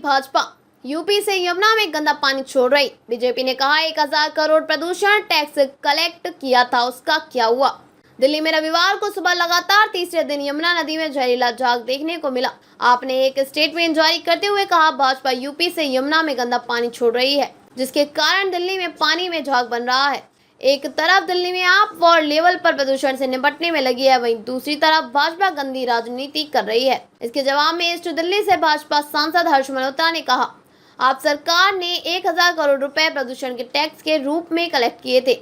Bhajpa UP से यमुना में गंदा पानी छोड़ रही। बीजेपी ने कहा 1000 करोड़ प्रदूषण टैक्स कलेक्ट किया था, उसका क्या हुआ। दिल्ली में रविवार को सुबह लगातार तीसरे दिन यमुना नदी में जहरीला झाग देखने को मिला। आपने एक स्टेटमेंट जारी करते हुए कहा, भाजपा यूपी से यमुना में गंदा पानी छोड़ रही है, जिसके कारण दिल्ली में पानी में झाग बन रहा है। एक तरफ दिल्ली में आप वार्ड लेवल पर प्रदूषण से निपटने में लगी है, वहीं दूसरी तरफ भाजपा गंदी राजनीति कर रही है। इसके जवाब में ईस्ट दिल्ली से भाजपा सांसद हर्ष मल्होत्रा ने कहा, आप सरकार ने 1000 करोड़ रुपए प्रदूषण के टैक्स के रूप में कलेक्ट किए थे।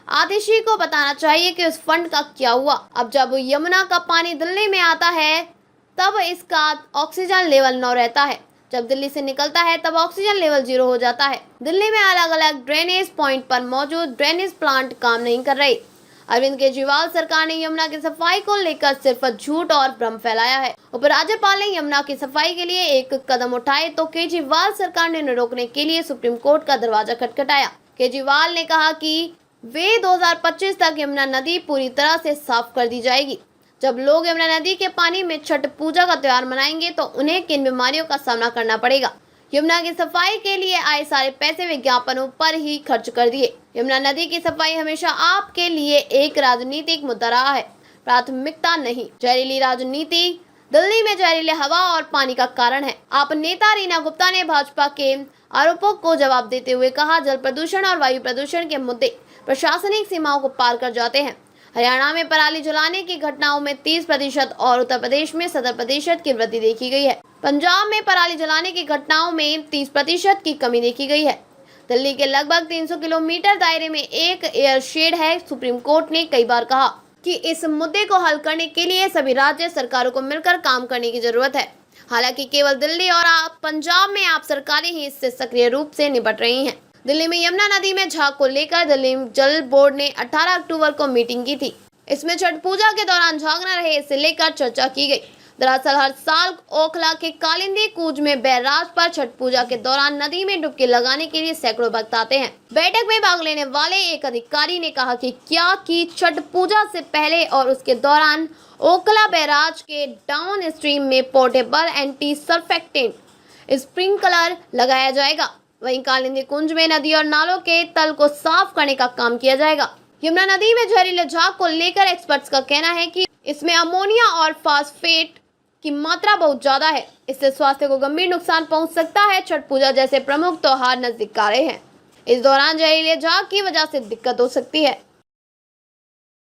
आतिशी को बताना चाहिए कि उस फंड का क्या हुआ। अब जब यमुना का पानी दिल्ली में आता है तब इसका ऑक्सीजन लेवल 9 रहता है, जब दिल्ली से निकलता है तब ऑक्सीजन लेवल 0 हो जाता है। दिल्ली में अलग अलग ड्रेनेज पॉइंट पर मौजूद ड्रेनेज प्लांट काम नहीं कर रहे। अरविंद केजरीवाल सरकार ने यमुना की सफाई को लेकर सिर्फ झूठ और भ्रम फैलाया है। उपराज्यपाल ने यमुना की सफाई के लिए एक कदम उठाए तो केजरीवाल सरकार ने रोकने के लिए सुप्रीम कोर्ट का दरवाजा खटखटाया। केजरीवाल ने कहा कि वे 2025 तक यमुना नदी पूरी तरह से साफ कर दी जाएगी। जब लोग यमुना नदी के पानी में छठ पूजा का त्योहार मनाएंगे तो उन्हें किन बीमारियों का सामना करना पड़ेगा। यमुना की सफाई के लिए आए सारे पैसे विज्ञापनों पर ही खर्च कर दिए। यमुना नदी की सफाई हमेशा आपके लिए एक राजनीतिक मुद्दा रहा है, प्राथमिकता नहीं। जहरीली राजनीति दिल्ली में जहरीले हवा और पानी का कारण है। आप नेता रीना गुप्ता ने भाजपा के आरोपों को जवाब देते हुए कहा, जल प्रदूषण और वायु प्रदूषण के मुद्दे प्रशासनिक सीमाओं को पार कर जाते हैं। हरियाणा में पराली जलाने की घटनाओं में 30% और उत्तर प्रदेश में 70% की वृद्धि देखी गई है। पंजाब में पराली जलाने की घटनाओं में 30% की कमी देखी गई है। दिल्ली के लगभग 300 किलोमीटर दायरे में एक एयरशेड है। सुप्रीम कोर्ट ने कई बार कहा कि इस मुद्दे को हल करने के लिए सभी राज्य सरकारों को मिलकर काम करने की जरूरत है। हालांकि केवल दिल्ली और पंजाब में आप सरकारें ही इससे सक्रिय रूप से निपट रही हैं। दिल्ली में यमुना नदी में झाग को लेकर दिल्ली जल बोर्ड ने 18 अक्टूबर को मीटिंग की थी। इसमें छठ पूजा के दौरान झाग न रहे, इसे लेकर चर्चा की गई। दरअसल हर साल ओखला के कालिंदी कूज में बैराज पर छठ पूजा के दौरान नदी में डुबकी लगाने के लिए सैकड़ों भक्त आते हैं। बैठक में भाग लेने वाले एक अधिकारी ने कहा कि क्या कि छठ पूजा से पहले और उसके दौरान ओखला बैराज के डाउन स्ट्रीम में पोर्टेबल एंटी सर्फेक्टेंट स्प्रिंकलर लगाया जाएगा। वहीं कालिंदी कुंज में नदी और नालों के तल को साफ करने का काम किया जाएगा। यमुना नदी में जहरीले झाग को लेकर एक्सपर्ट्स का कहना है कि इसमें अमोनिया और फास्फेट की मात्रा बहुत ज्यादा है, इससे स्वास्थ्य को गंभीर नुकसान पहुंच सकता है। छठ पूजा जैसे प्रमुख त्योहार नजदीक आ रहे हैं, इस दौरान जहरीले झाग की वजह से दिक्कत हो सकती है।